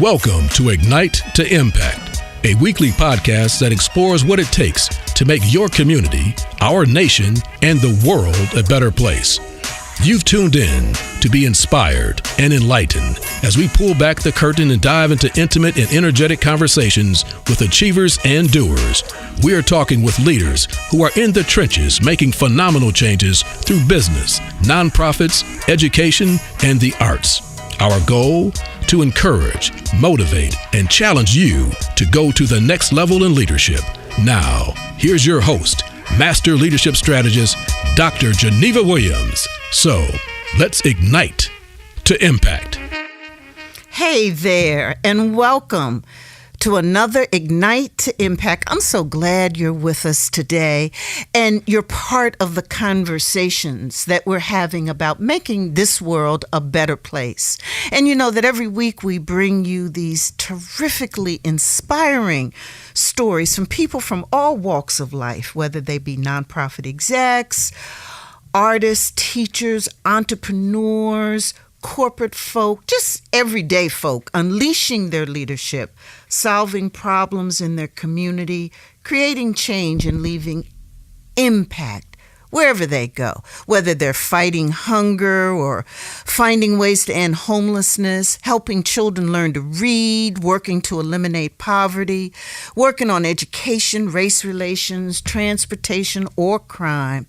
Welcome to Ignite to Impact, a weekly podcast that explores what it takes to make your community, our nation, and the world a better place. You've tuned in to be inspired and enlightened as we pull back the curtain and dive into intimate and energetic conversations with achievers and doers. We are talking with leaders who are in the trenches making phenomenal changes through business, nonprofits, education, and the arts. Our goal? To encourage, motivate, and challenge you to go to the next level in leadership. Now, here's your host, Master Leadership Strategist, Dr. Geneva Williams. So, let's ignite to impact. Hey there, and welcome to another Ignite to Impact. I'm so glad you're with us today, and you're part of the conversations that we're having about making this world a better place. And you know that every week we bring you these terrifically inspiring stories from people from all walks of life, whether they be nonprofit execs, artists, teachers, entrepreneurs, corporate folk, just everyday folk, unleashing their leadership, solving problems in their community, creating change and leaving impact wherever they go, whether they're fighting hunger or finding ways to end homelessness, helping children learn to read, working to eliminate poverty, working on education, race relations, transportation, or crime.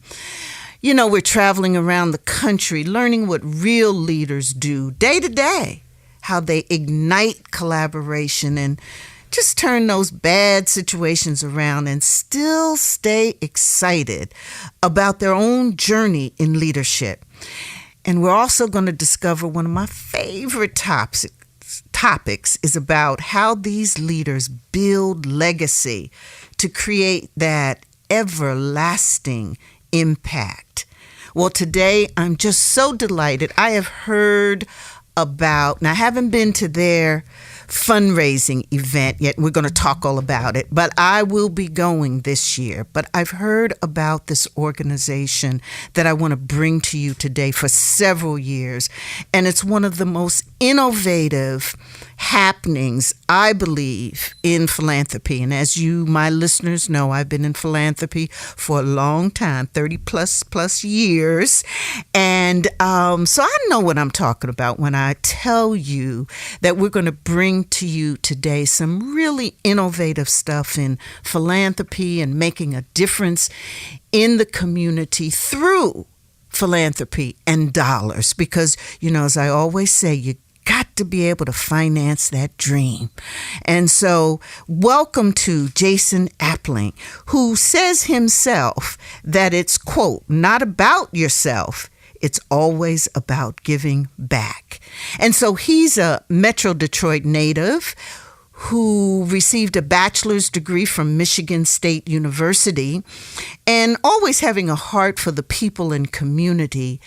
You know, we're traveling around the country, learning what real leaders do day to day, how they ignite collaboration and just turn those bad situations around and still stay excited about their own journey in leadership. And we're also going to discover one of my favorite topics is about how these leaders build legacy to create that everlasting impact. Well, today I'm just so delighted. I have heard about, and I haven't been to their fundraising event yet. We're going to talk all about it, but I will be going this year. But I've heard about this organization that I want to bring to you today for several years. And it's one of the most innovative happenings, I believe, in philanthropy. And as you, my listeners, know, I've been in philanthropy for a long time, 30 plus years. And so I know what I'm talking about when I tell you that we're going to bring to you today some really innovative stuff in philanthropy and making a difference in the community through philanthropy and dollars. Because, you know, as I always say, you got to be able to finance that dream. And so welcome to Jason Appling, who says himself that it's, quote, not about yourself. It's always about giving back. And so he's a Metro Detroit native who received a bachelor's degree from Michigan State University, and always having a heart for the people and community.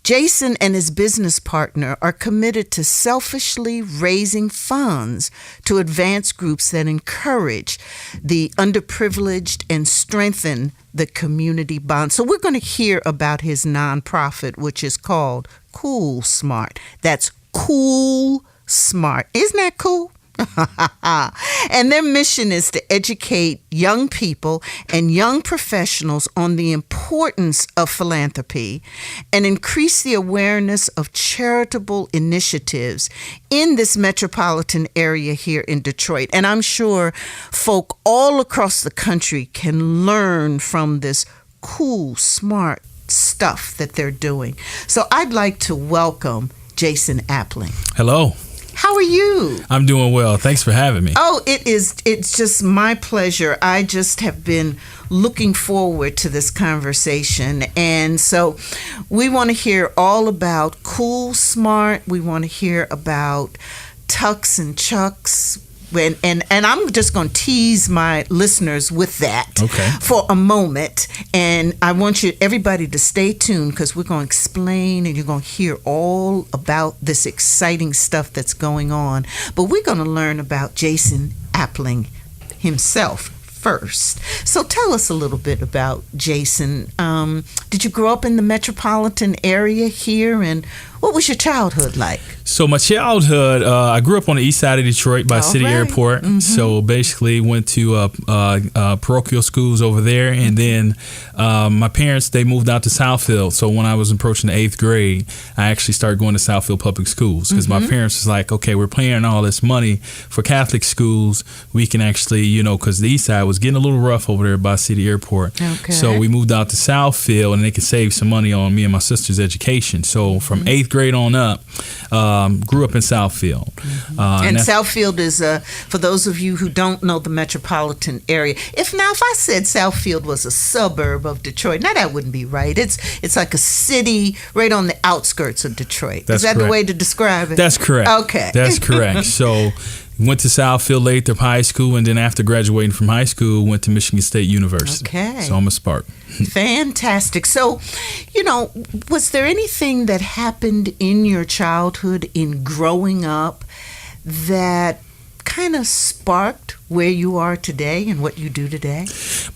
Jason and his business partner are committed to selfishly raising funds to advance groups that encourage the underprivileged and strengthen the community bond. So we're going to hear about his nonprofit, which is called Cool Smart. That's Cool Smart. Isn't that cool? And their mission is to educate young people and young professionals on the importance of philanthropy and increase the awareness of charitable initiatives in this metropolitan area here in Detroit. And I'm sure folk all across the country can learn from this cool, smart stuff that they're doing. So I'd like to welcome Jason Appling. Hello. How are you? I'm doing well. Thanks for having me. Oh, it's just my pleasure. I just have been looking forward to this conversation. And so we want to hear all about Cool Smart. We want to hear about Tucks and Chucks. And I'm just going to tease my listeners with that for a moment. And I want everybody to stay tuned because we're going to explain and you're going to hear all about this exciting stuff that's going on. But we're going to learn about Jason Appling himself first. So tell us a little bit about Jason. Did you grow up in the metropolitan area here? And What was your childhood like? So my childhood, I grew up on the east side of Detroit by City Airport. Mm-hmm. So basically went to parochial schools over there. And then my parents, they moved out to Southfield. So when I was approaching the 8th grade, I actually started going to Southfield Public Schools because my parents was like, okay, we're paying all this money for Catholic schools. We can actually, because the east side was getting a little rough over there by City Airport. Okay. So we moved out to Southfield and they could save some money on me and my sister's education. So from 8th grade on up, grew up in Southfield. And Southfield is, for those of you who don't know the metropolitan area, if I said Southfield was a suburb of Detroit, now that wouldn't be right. It's like a city right on the outskirts of Detroit. That's is that correct. The way to describe it? That's correct. Okay. That's correct. So went to Southfield Lathrop High School, and then after graduating from high school, went to Michigan State University. Okay. So I'm a Spark. Fantastic. So, was there anything that happened in your childhood in growing up that kind of sparked where you are today and what you do today?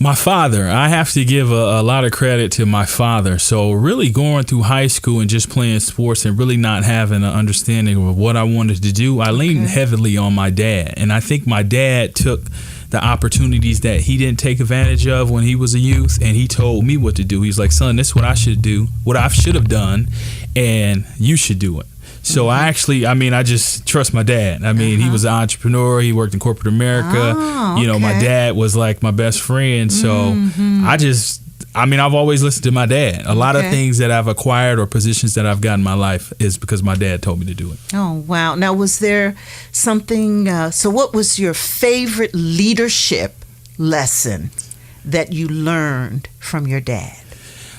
My father, I have to give a lot of credit to my father. So really going through high school and just playing sports and really not having an understanding of what I wanted to do, I leaned heavily on my dad. And I think my dad took the opportunities that he didn't take advantage of when he was a youth, and he told me what to do. He's like, son, this is what I should do, what I should have done, and you should do it. So I just trust my dad. He was an entrepreneur. He worked in corporate America. My dad was like my best friend. So I've always listened to my dad. A lot of things that I've acquired or positions that I've got in my life is because my dad told me to do it. Oh, wow. Now, was there something, so what was your favorite leadership lesson that you learned from your dad?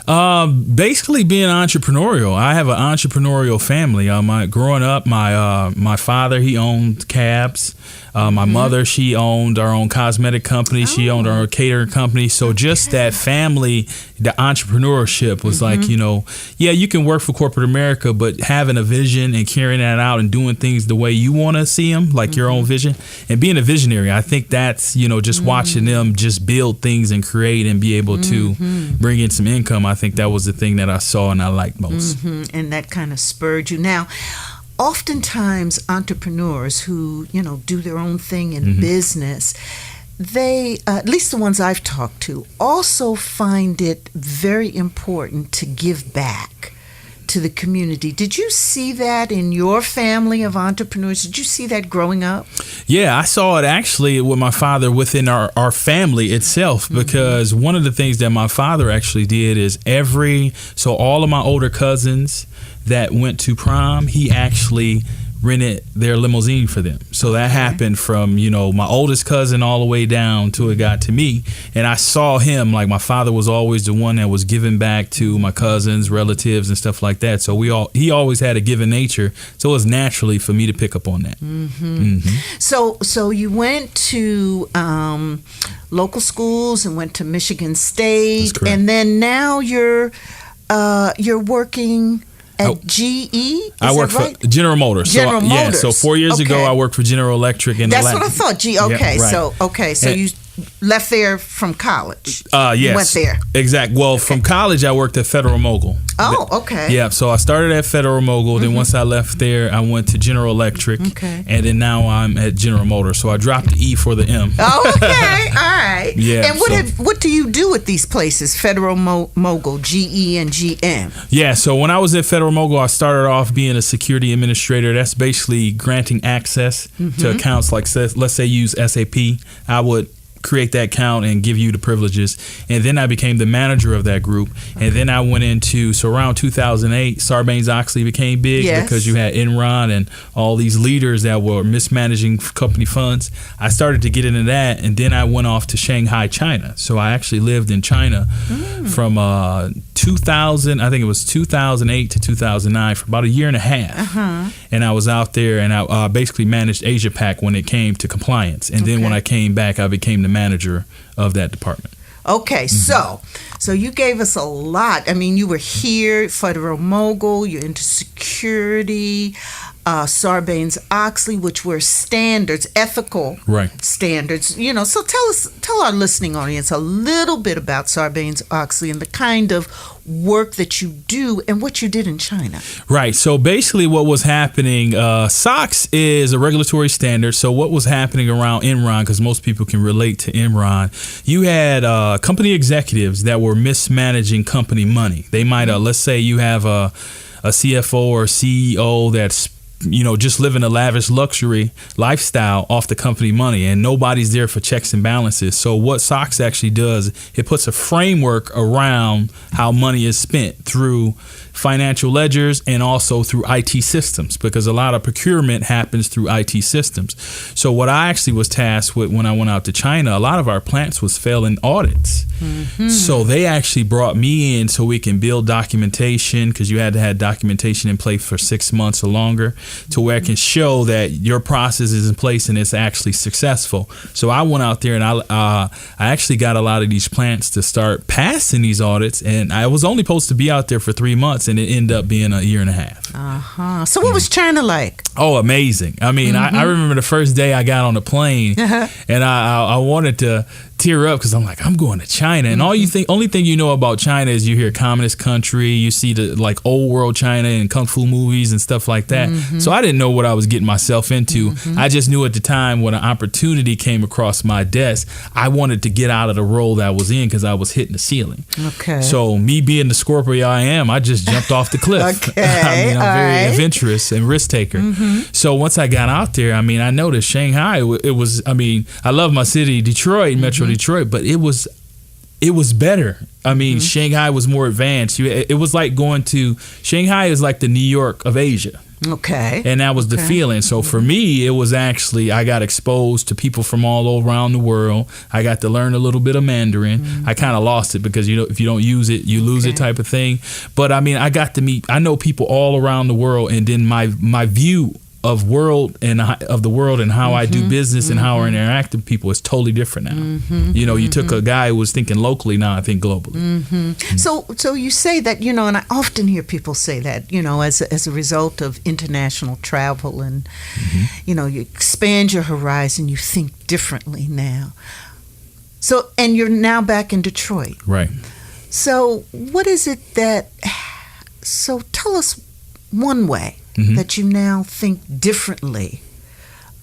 Basically being entrepreneurial. I have an entrepreneurial family. Growing up, my father, he owned cabs. My mother, she owned our own cosmetic company. She owned our own catering company. So just that family, the entrepreneurship was like, you can work for corporate America, but having a vision and carrying that out and doing things the way you want to see them, like your own vision, and being a visionary. I think that's, just watching them just build things and create and be able to bring in some income. I think that was the thing that I saw and I liked most. And that kind of spurred you. Now, oftentimes entrepreneurs who, do their own thing in business, they, at least the ones I've talked to, also find it very important to give back to the community. Did you see that in your family of entrepreneurs? Did you see that growing up? Yeah, I saw it actually with my father within our family itself, because one of the things that my father actually did is all of my older cousins that went to prom, he actually rented their limousine for them. So that happened from, my oldest cousin all the way down till it got to me. And I saw him, like my father was always the one that was giving back to my cousins, relatives and stuff like that. So he always had a giving nature. So it was naturally for me to pick up on that. So you went to local schools and went to Michigan State. And then now you're working at GE? I work for General Motors. General Motors. So 4 years ago, I worked for General Electric. That's what I thought. Okay, so you left there from college. Yes. You went there. Exactly. Well, from college, I worked at Federal Mogul. Oh, okay. Yeah, so I started at Federal Mogul. Then once I left there, I went to General Electric. Okay. And then now I'm at General Motors. So I dropped the E for the M. Oh, okay. All right. Yeah. And what do you do at these places, Federal Mogul, GE, and GM? Yeah, so when I was at Federal Mogul, I started off being a security administrator. That's basically granting access to accounts like, let's say, use SAP. I would create that account and give you the privileges. And then I became the manager of that group. And then I went into, so around 2008, Sarbanes-Oxley became big because you had Enron and all these leaders that were mismanaging company funds. I started to get into that, and then I went off to Shanghai, China. So I actually lived in China from 2000, I think it was 2008 to 2009 for about a year and a half. And I was out there, and I basically managed Asia Pac when it came to compliance. And then when I came back, I became the manager of that department. Okay, so you gave us a lot. I mean, you were here, Federal Mogul, you're into security. Sarbanes-Oxley, which were standards, ethical standards. So tell our listening audience a little bit about Sarbanes-Oxley and the kind of work that you do and what you did in China. Right. So basically what was happening, SOX is a regulatory standard. So what was happening around Enron, because most people can relate to Enron, you had company executives that were mismanaging company money. They might, let's say you have a CFO or CEO that's just living a lavish luxury lifestyle off the company money, and nobody's there for checks and balances. So what SOX actually does, it puts a framework around how money is spent through financial ledgers and also through IT systems, because a lot of procurement happens through IT systems. So what I actually was tasked with when I went out to China, a lot of our plants was failing audits. So they actually brought me in so we can build documentation, because you had to have documentation in place for 6 months or longer, to where I can show that your process is in place and it's actually successful. So I went out there and I actually got a lot of these plants to start passing these audits, and I was only supposed to be out there for 3 months, and it ended up being a year and a half. So what was China like? Oh, amazing. I mean, I remember the first day I got on the plane and I wanted to tear up, because I'm like, I'm going to China, and only thing you know about China is you hear communist country, you see the old world China and kung fu movies and stuff like that. So I didn't know what I was getting myself into. I just knew at the time when an opportunity came across my desk, I wanted to get out of the role that I was in, because I was hitting the ceiling. Okay. So me being the Scorpio I am, I just jumped off the cliff. Okay. I mean, I'm very adventurous and risk taker. So once I got out there, I mean, I noticed Shanghai, it was, I mean, I love my city, Detroit, Metro Detroit, but it was better. I mean, Shanghai was more advanced. It was like going to, Shanghai is like the New York of Asia. Okay. And that was the feeling. So for me, it was actually, I got exposed to people from all around the world. I got to learn a little bit of Mandarin. I kind of lost it because, if you don't use it, you lose it type of thing. But I mean, I know people all around the world, and then my view of the world and how I do business and how I interact with people is totally different now. You took a guy who was thinking locally, now I think globally. So you say that, and I often hear people say that, as a result of international travel and, you expand your horizon, you think differently now. So, and you're now back in Detroit. Right. So what is it so tell us one way that you now think differently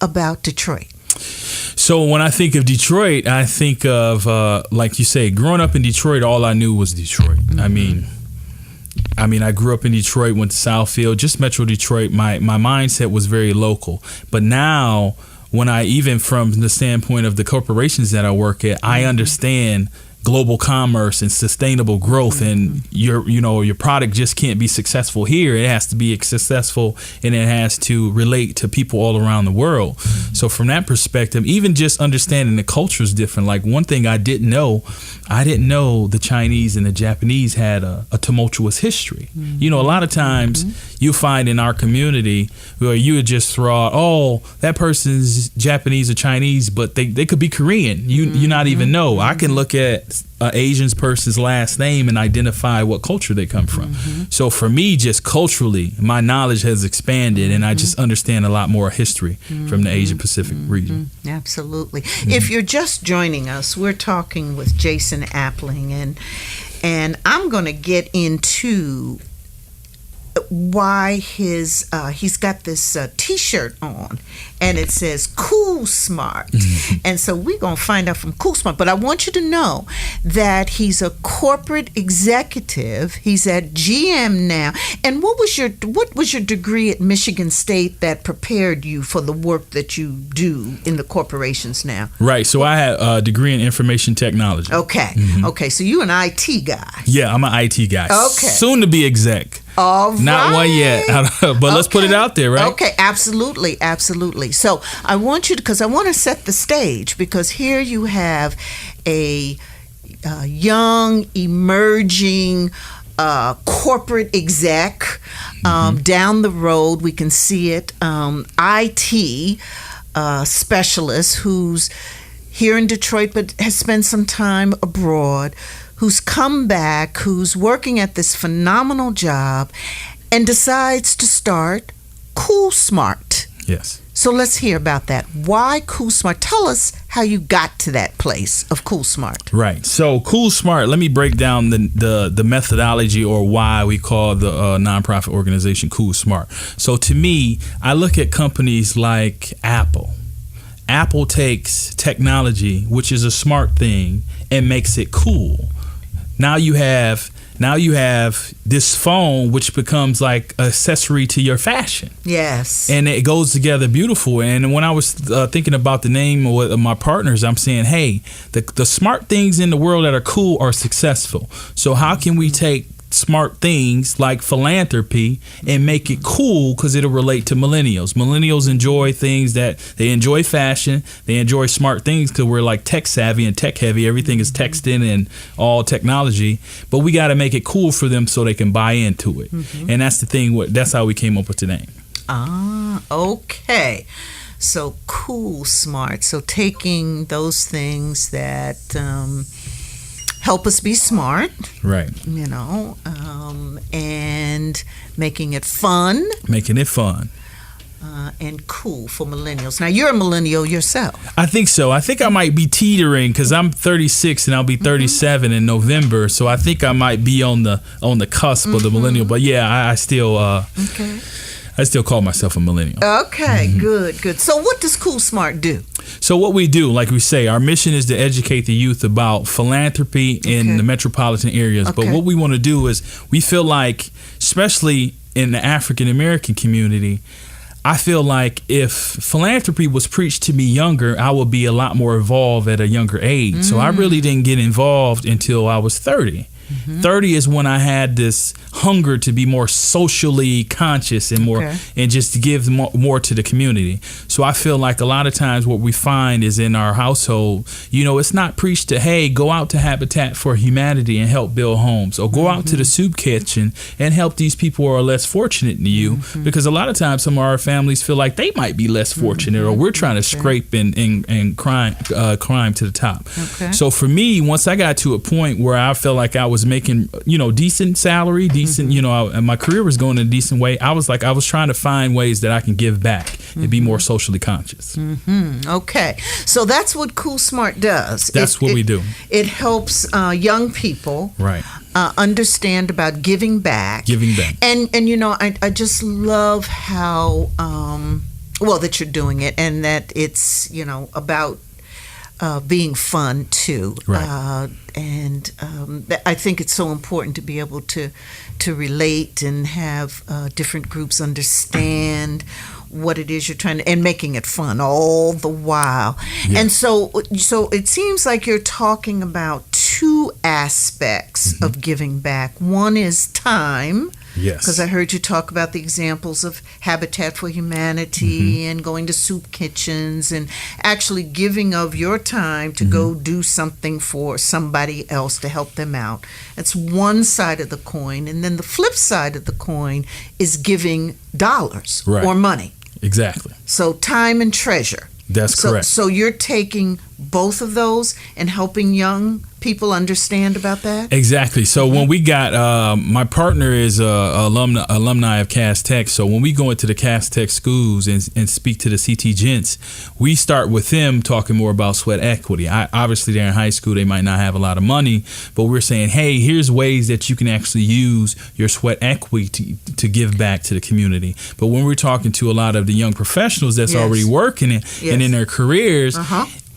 about Detroit. So when I think of Detroit, I think of, like you say, growing up in Detroit, all I knew was Detroit. I mean, I grew up in Detroit, went to Southfield, just Metro Detroit. My mindset was very local. But now, when even from the standpoint of the corporations that I work at, I understand global commerce and sustainable growth, and your product just can't be successful here. It has to be successful, and it has to relate to people all around the world. So from that perspective, even just understanding the culture is different. Like one thing I didn't know the Chinese and the Japanese had a tumultuous history. A lot of times you find in our community where you would just throw out, oh, that person's Japanese or Chinese, but they could be Korean. You not even know. I can look at an Asian person's last name and identify what culture they come from. So for me, just culturally, my knowledge has expanded, and I just understand a lot more history from the Asia Pacific region. Absolutely. If you're just joining us, we're talking with Jason Appling, and I'm going to get into why he's got this T-shirt on, and it says Cool Smart. And so we're going to find out from Cool Smart. But I want you to know that he's a corporate executive. He's at GM now. And what was your degree at Michigan State that prepared you for the work that you do in the corporations now? Right. So I had a degree in information technology. Okay. Okay. So you're an IT guy. Yeah, I'm an IT guy. Okay. Soon to be exec. All right. Not one yet, but let's put it out there, right? Okay, absolutely. So I want you to, because I want to set the stage, because here you have a young, emerging corporate exec down the road. We can see it. IT specialist who's here in Detroit but has spent some time abroad, who's come back, who's working at this phenomenal job, and decides to start Cool Smart. Yes. So let's hear about that. Why Cool Smart? Tell us how you got to that place of Cool Smart. Right. So Cool Smart, let me break down the methodology or why we call the nonprofit organization Cool Smart. So to me, I look at companies like Apple. Apple takes technology, which is a smart thing, and makes it cool. Now you have this phone, which becomes like an accessory to your fashion. Yes. And it goes together beautiful. And when I was thinking about the name of my partners, I'm saying, hey, the smart things in the world that are cool are successful. So how can we take smart things like philanthropy and make it cool, because it'll relate to millennials. Millennials enjoy things that they enjoy fashion, they enjoy smart things because we're like tech savvy and tech heavy. Everything is texting and all technology, but we got to make it cool for them so they can buy into it. And that's the thing. That's how we came up with the name. Okay. So Cool Smart. So taking those things that help us be smart, right? And making it fun. And cool for millennials. Now, you're a millennial yourself. I think so. I think I might be teetering because I'm 36 and I'll be 37 in November. So I think I might be on the cusp of the millennial. But yeah, I still I still call myself a millennial. Okay, good. So what does Cool Smart do? So what we do, like we say, our mission is to educate the youth about philanthropy in the metropolitan areas. But what we want to do is, we feel like, especially in the African American community, I feel like if philanthropy was preached to me younger, I would be a lot more involved at a younger age. So I really didn't get involved until I was 30. 30 is when I had this hunger to be more socially conscious and more and just to give more to the community. So I feel like a lot of times what we find is in our household, it's not preached to, hey, go out to Habitat for Humanity and help build homes, or go out to the soup kitchen and help these people who are less fortunate than you, because a lot of times some of our families feel like they might be less fortunate, or we're trying to scrape and climb to the top. So for me, once I got to a point where I felt like I was making decent salary, and my career was going in a decent way, I was trying to find ways that I can give back and be more socially conscious. Okay, so that's what Cool Smart does. That's what we do. It helps young people understand about giving back. And I just love how that you're doing it, and that it's about being fun too, and I think it's so important to be able to relate and have different groups understand what it is you're trying to, and making it fun all the while. And so it seems like you're talking about two aspects of giving back. One is time. Yes. Because I heard you talk about the examples of Habitat for Humanity and going to soup kitchens and actually giving of your time to go do something for somebody else to help them out. That's one side of the coin. And then the flip side of the coin is giving dollars or money. Exactly. So time and treasure. That's correct. So you're taking both of those and helping young people understand about that? Exactly. So when we got, my partner is alumni of Cass Tech. So when we go into the Cass Tech schools and speak to the CT gents, we start with them talking more about sweat equity. Obviously, they're in high school. They might not have a lot of money, but we're saying, hey, here's ways that you can actually use your sweat equity to give back to the community. But when we're talking to a lot of the young professionals that's already working and in their careers,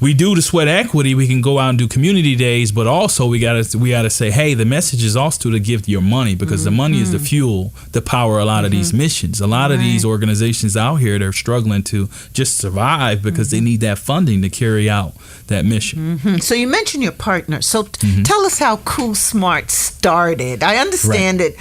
we do the sweat equity. We can go out and do community days, but also we gotta say, hey, the message is also to give your money, because the money is the fuel to power a lot of these missions. A lot of these organizations out here, they're struggling to just survive because they need that funding to carry out that mission. So you mentioned your partner. So tell us how Cool Smart started. I understand it.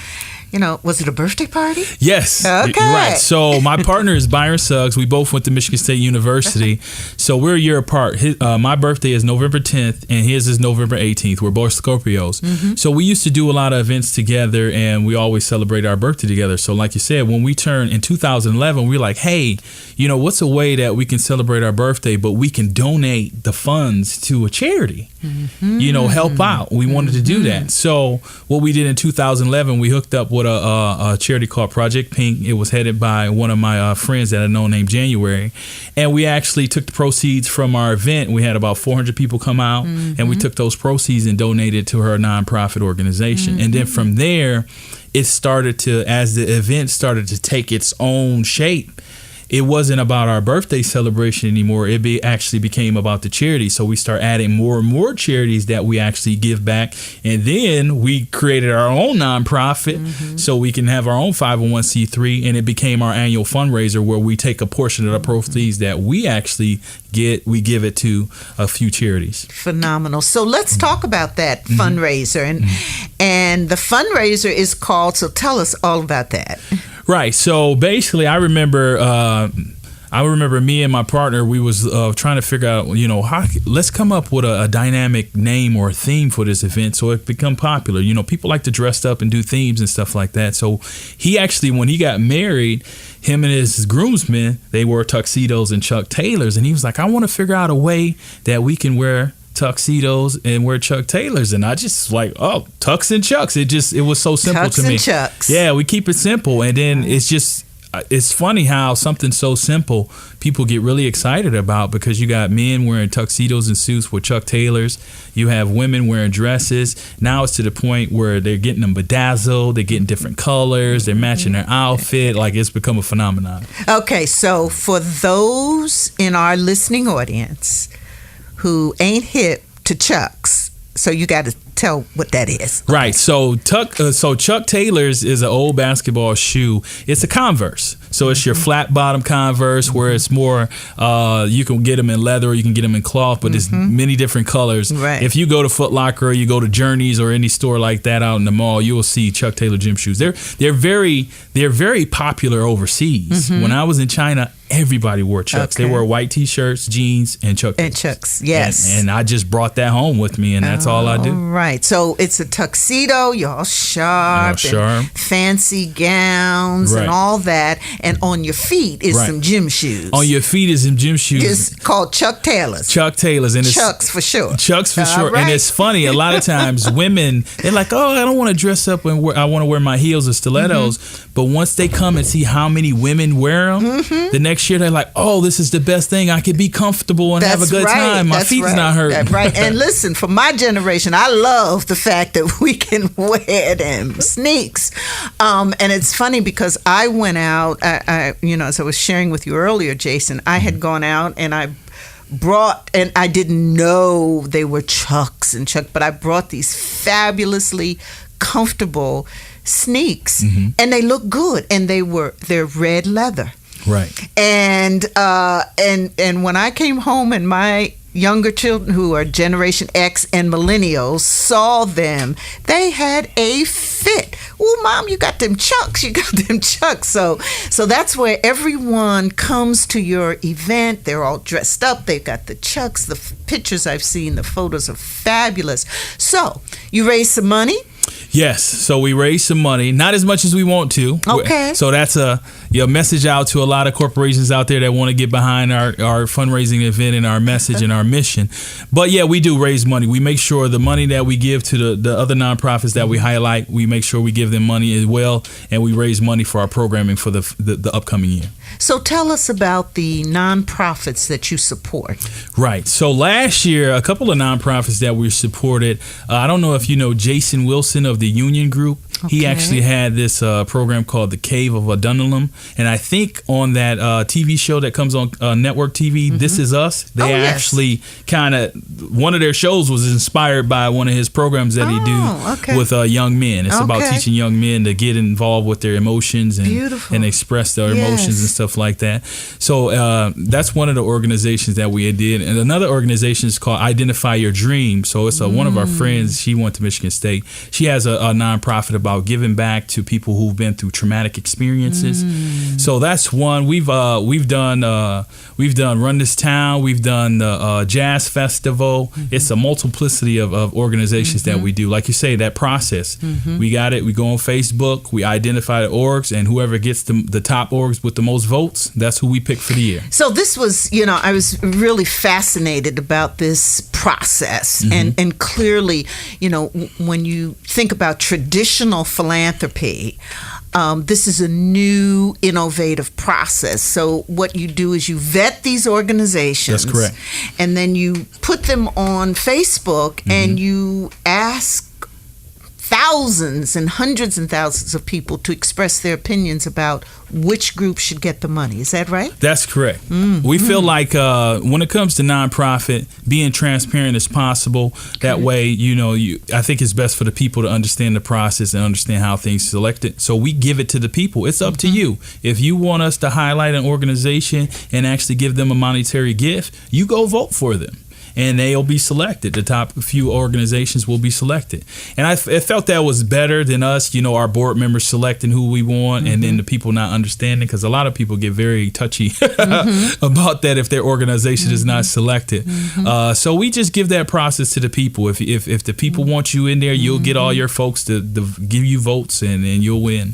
Was it a birthday party? Yes. Okay. Right. So my partner is Byron Suggs. We both went to Michigan State University. So we're a year apart. My birthday is November 10th and his is November 18th. We're both Scorpios. So we used to do a lot of events together, and we always celebrate our birthday together. So like you said, when we turned in 2011, we were like, hey, what's a way that we can celebrate our birthday, but we can donate the funds to a charity? Help out. We wanted to do that. So what we did in 2011, we hooked up with with a charity called Project Pink. It was headed by one of my friends that I know named January. And we actually took the proceeds from our event. We had about 400 people come out, and we took those proceeds and donated to her nonprofit organization. And then from there, it started to, as the event started to take its own shape, it wasn't about our birthday celebration anymore. It actually became about the charity. So we start adding more and more charities that we actually give back. And then we created our own nonprofit so we can have our own 501c3. And it became our annual fundraiser where we take a portion of the proceeds that we actually get, we give it to a few charities. Phenomenal. So let's talk about that fundraiser. And the fundraiser is called, so tell us all about that. Right. So basically, I remember me and my partner, we was trying to figure out, let's come up with a dynamic name or a theme for this event so it become popular. People like to dress up and do themes and stuff like that. So he actually, when he got married, him and his groomsmen, they wore tuxedos and Chuck Taylors. And he was like, I want to figure out a way that we can wear tuxedos and wear Chuck Taylors. And I just like, oh, Tux and Chucks. It was so simple to me. Tux and Chucks. Yeah, we keep it simple. And then it's funny how something so simple people get really excited about, because you got men wearing tuxedos and suits with Chuck Taylors. You have women wearing dresses. Now it's to the point where they're getting them bedazzled. They're getting different colors. They're matching their outfit. Like, it's become a phenomenon. Okay, so for those in our listening audience who ain't hip to Chucks, so you got to tell what that is. Right. So Chuck Taylors is an old basketball shoe. It's a Converse. So it's your flat bottom Converse, where it's more, you can get them in leather or you can get them in cloth, but there's many different colors. Right. If you go to Foot Locker or you go to Journeys or any store like that out in the mall, you will see Chuck Taylor gym shoes. They're very popular overseas. When I was in China, everybody wore Chucks. Okay. They wore white T-shirts, jeans, and Chuck Taylors. And Chucks, yes. And I just brought that home with me, and that's all I do. Right. So it's a tuxedo, you're all sharp, and fancy gowns and all that. And on your feet is some gym shoes. On your feet is some gym shoes. It's called Chuck Taylors. Chuck Taylors. And it's Chucks for sure. Chucks for sure. Right. And it's funny, a lot of times women, they're like, oh, I don't want to dress up and I want to wear my heels or stilettos. But once they come and see how many women wear them, the next year they're like, oh, this is the best thing. I can be comfortable and have a good time. My feet's not hurting. That's right. And listen, for my generation, I love the fact that we can wear them sneaks. And it's funny because I went out, as I was sharing with you earlier, Jason, I had gone out and I brought, and I didn't know they were Chucks and Chuck, but I brought these fabulously comfortable sneaks, and they look good, and they're red leather. Right. And when I came home and my younger children, who are Generation X and millennials, saw them, they had a fit. Oh, Mom, you got them Chucks. You got them Chucks. So that's where everyone comes to your event. They're all dressed up. They've got the Chucks. The pictures I've seen, the photos are fabulous. So you raise some money. Yes. So we raised some money, not as much as we want to. Okay. So that's a message out to a lot of corporations out there that want to get behind our fundraising event and our message and our mission. But yeah, we do raise money. We make sure the money that we give to the other nonprofits that we highlight, we make sure we give them money as well, and we raise money for our programming for the upcoming year. So tell us about the nonprofits that you support. Right. So last year, a couple of nonprofits that we supported, I don't know if you know Jason Wilson of the Union Group. Okay. He actually had this program called The Cave of Adunalum. And I think on that TV show that comes on network TV, This Is Us, they actually kind of, one of their shows was inspired by one of his programs that he do with young men. It's about teaching young men to get involved with their emotions and express their emotions and stuff like that. So that's one of the organizations that we did. And another organization is called Identify Your Dream. So it's one of our friends. She went to Michigan State. She has a nonprofit about giving back to people who've been through traumatic experiences. So that's one. We've done Run This Town. We've done the Jazz Festival. It's a multiplicity of organizations that we do. Like you say, that process. We got it. We go on Facebook. We identify the orgs, and whoever gets the top orgs with the most votes, that's who we pick for the year. So this was, I was really fascinated about this process, and clearly, when you think about traditional call philanthropy. This is a new, innovative process. So what you do is you vet these organizations. That's correct. And then you put them on Facebook and you ask thousands and hundreds and thousands of people to express their opinions about which group should get the money. Is that right? That's correct. We feel like when it comes to nonprofit, being transparent as possible. That way, I think it's best for the people to understand the process and understand how things selected. So we give it to the people. It's up to you. If you want us to highlight an organization and actually give them a monetary gift, you go vote for them. And they'll be selected. The top few organizations will be selected. And I felt that was better than us, our board members selecting who we want and then the people not understanding, because a lot of people get very touchy about that if their organization is not selected. So we just give that process to the people. If the people want you in there, you'll get all your folks to give you votes and you'll win.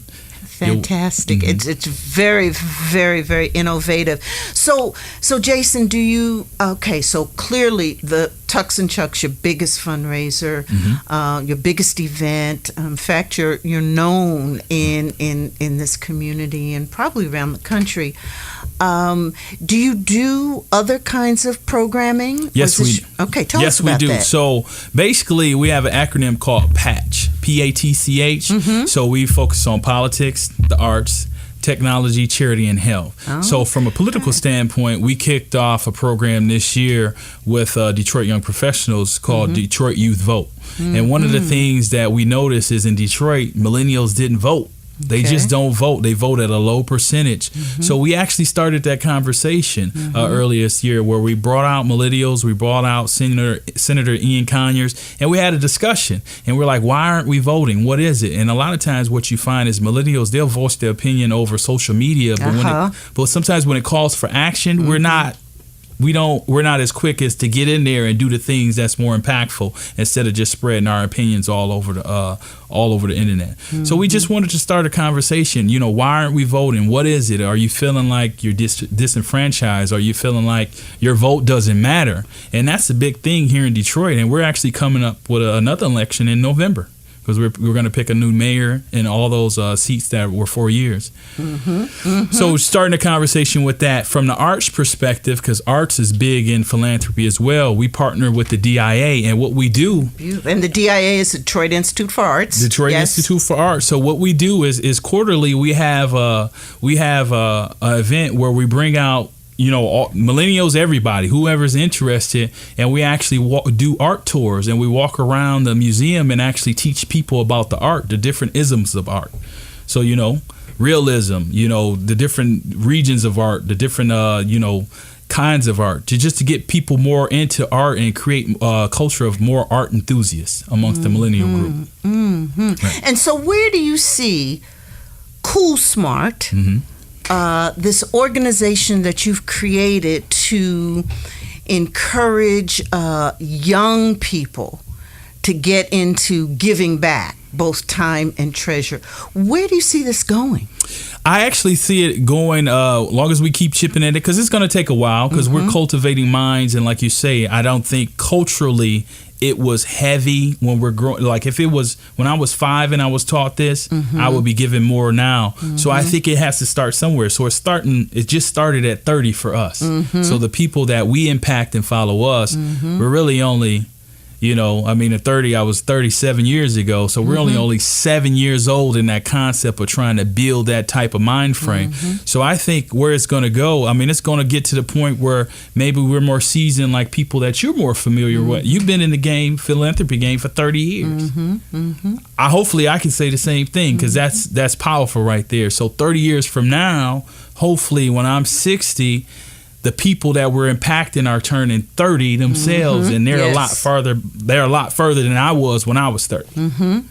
Fantastic. It's very, very, very innovative. So Jason, so clearly the Tucks and Chucks, your biggest fundraiser, your biggest event. In fact, you're known in this community and probably around the country. Do you do other kinds of programming? Yes, we do. Okay, tell us about that. Yes, we do. So basically, we have an acronym called PATCH, PATCH. So we focus on politics, the arts, technology, charity, and health. So from a political standpoint, we kicked off a program this year with Detroit Young Professionals called Detroit Youth Vote. And one of the things that we noticed is in Detroit, millennials didn't vote. They just don't vote. They vote at a low percentage. So we actually started that conversation earlier this year where we brought out millennials, we brought out Senator Ian Conyers, and we had a discussion. And we're like, why aren't we voting? What is it? And a lot of times what you find is millennials, they'll voice their opinion over social media, but sometimes when it calls for action, we're not as quick as to get in there and do the things that's more impactful instead of just spreading our opinions all over the internet. So we just wanted to start a conversation. Why aren't we voting? What is it? Are you feeling like you're disenfranchised? Are you feeling like your vote doesn't matter? And that's a big thing here in Detroit. And we're actually coming up with another election in November, because we're going to pick a new mayor in all those seats that were 4 years. So starting a conversation with that from the arts perspective, because arts is big in philanthropy as well. We partner with the DIA, and what we do. And the DIA is Detroit Institute for Arts. Detroit Institute for Arts. So what we do is quarterly we have a event where we bring out millennials, everybody, whoever's interested, and we actually do art tours, and we walk around the museum and actually teach people about the art, the different isms of art. So, realism, the different regions of art, the different, kinds of art, to get people more into art and create a culture of more art enthusiasts amongst the millennial group. Right. And so where do you see Cool Smart, this organization that you've created to encourage young people to get into giving back, both time and treasure? Where do you see this going? I actually see it going long as we keep chipping at it, because it's going to take a while, because we're cultivating minds. And like you say, I don't think culturally it was heavy when we're growing. Like if it was when I was 5 and I was taught this, I would be given more now. So I think it has to start somewhere. So it just started at 30 for us. So the people that we impact and follow us, we're really only, at 30, I was 37 years ago. So we're only 7 years old in that concept of trying to build that type of mind frame. So I think where it's going to go, it's going to get to the point where maybe we're more seasoned, like people that you're more familiar with. You've been in the philanthropy game for 30 years. Hopefully I can say the same thing, because that's powerful right there. So 30 years from now, hopefully when I'm 60, the people that we're impacting are turning 30 themselves, and they're a lot farther. They're a lot further than I was when I was 30.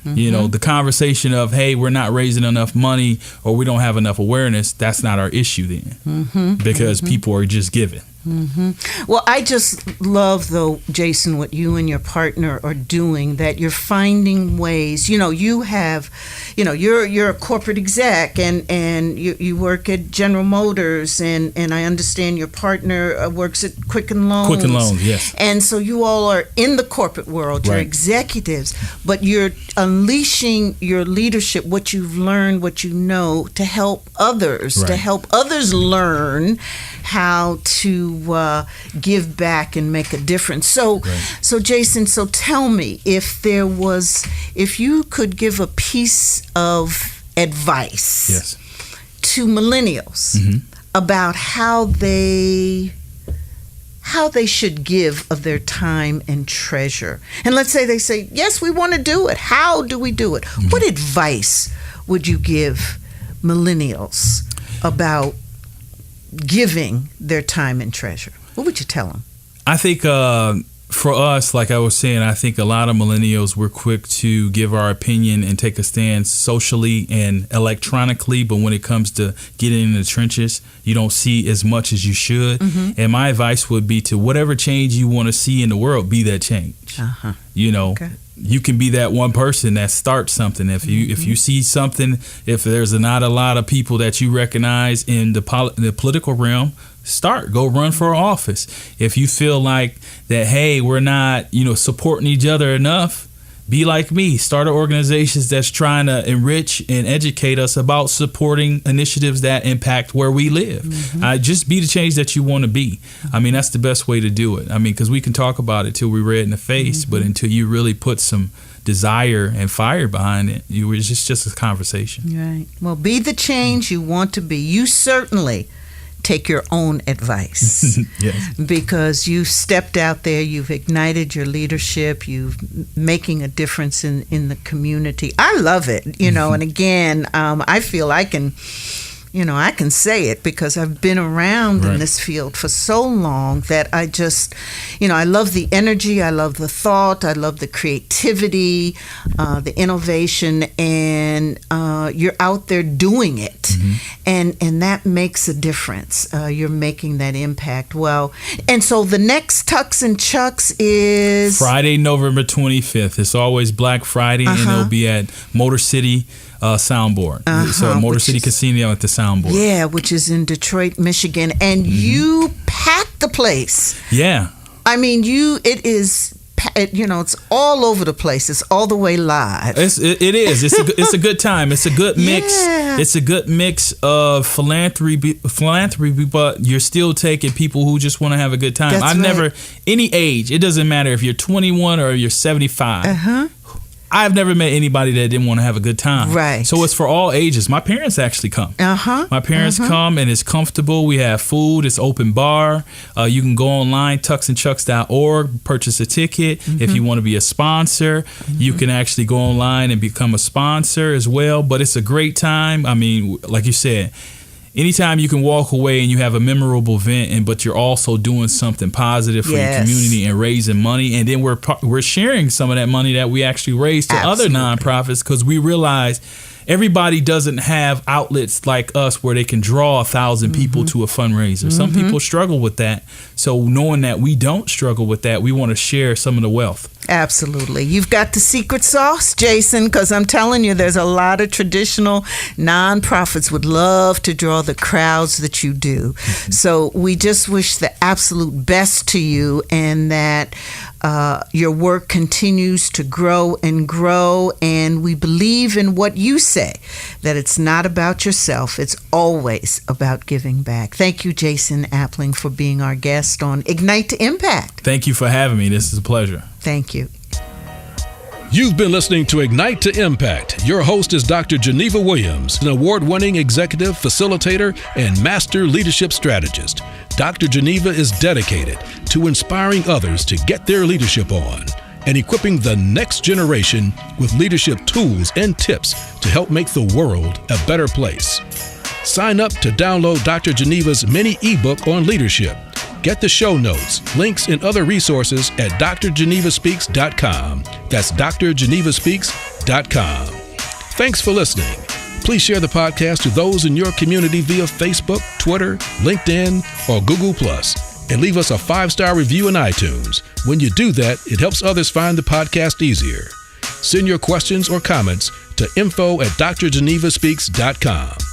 The conversation of, hey, we're not raising enough money or we don't have enough awareness, that's not our issue then, because people are just giving. Well, I just love, though, Jason, what you and your partner are doing, that you're finding ways. You have, you're a corporate exec and you work at General Motors, and I understand your partner works at Quicken Loans. Quicken Loans, yes. And so you all are in the corporate world, you're executives, but you're unleashing your leadership, what you've learned, what you know, to help others, to help others learn how to give back and make a difference. So Jason, tell me, if you could give a piece of advice to millennials about how they should give of their time and treasure. And let's say they say, yes, we want to do it. How do we do it? What advice would you give millennials about giving their time and treasure? What would you tell them? I think for us, like I was saying, I think a lot of millennials, we're quick to give our opinion and take a stand socially and electronically, but when it comes to getting in the trenches, you don't see as much as you should. And my advice would be to whatever change you want to see in the world, be that change. You can be that one person that starts something. If you see something, if there's not a lot of people that you recognize in the political realm, go run for office. If you feel like that, hey, we're not supporting each other enough, be like me. Start organizations that's trying to enrich and educate us about supporting initiatives that impact where we live. Just be the change that you want to be. I mean, that's the best way to do it. I mean, because we can talk about it till we're red in the face, but until you really put some desire and fire behind it, it's just a conversation. Right. Well, be the change you want to be. You certainly take your own advice. Because you stepped out there, you've ignited your leadership, you've making a difference in the community. I love it, and again, I feel I can say it because I've been around in this field for so long that I just, I love the energy, I love the thought, I love the creativity, the innovation, and you're out there doing it. And that makes a difference. You're making that impact. Well, and so the next Tucks and Chucks is Friday, November 25th. It's always Black Friday, and it'll be at Motor City Soundboard. So Motor City Casino at the Soundboard. Yeah, which is in Detroit, Michigan. And you packed the place. Yeah. I mean, it's all over the place. It's all the way live. It is. It's a good time. It's a good mix. Yeah. It's a good mix of philanthropy, but you're still taking people who just want to have a good time. Never, any age, it doesn't matter if you're 21 or you're 75. I've never met anybody that didn't want to have a good time. Right. So it's for all ages. My parents actually come. My parents come, and it's comfortable. We have food. It's open bar. You can go online, tucksandchucks.org, purchase a ticket. If you want to be a sponsor, you can actually go online and become a sponsor as well. But it's a great time. I mean, like you said, anytime you can walk away and you have a memorable event, but you're also doing something positive for your community and raising money, and then we're sharing some of that money that we actually raise to other nonprofits, because we realize everybody doesn't have outlets like us where they can draw 1,000 people to a fundraiser. Some people struggle with that. So knowing that we don't struggle with that, we want to share some of the wealth. Absolutely. You've got the secret sauce, Jason, because I'm telling you, there's a lot of traditional nonprofits would love to draw the crowds that you do. So we just wish the absolute best to you, and that your work continues to grow, and we believe in what you say, that it's not about yourself, it's always about giving back. Thank you, Jason Appling, for being our guest on Ignite to Impact. Thank you for having me. This is a pleasure. Thank you. You've been listening to Ignite to Impact. Your host is Dr. Geneva Williams, an award-winning executive, facilitator, and master leadership strategist. Dr. Geneva is dedicated to inspiring others to get their leadership on and equipping the next generation with leadership tools and tips to help make the world a better place. Sign up to download Dr. Geneva's mini ebook on leadership. Get the show notes, links, and other resources at drgenevaspeaks.com. That's drgenevaspeaks.com. Thanks for listening. Please share the podcast to those in your community via Facebook, Twitter, LinkedIn, or Google+. and leave us a 5-star review in iTunes. When you do that, it helps others find the podcast easier. Send your questions or comments to info@drgenevaspeaks.com.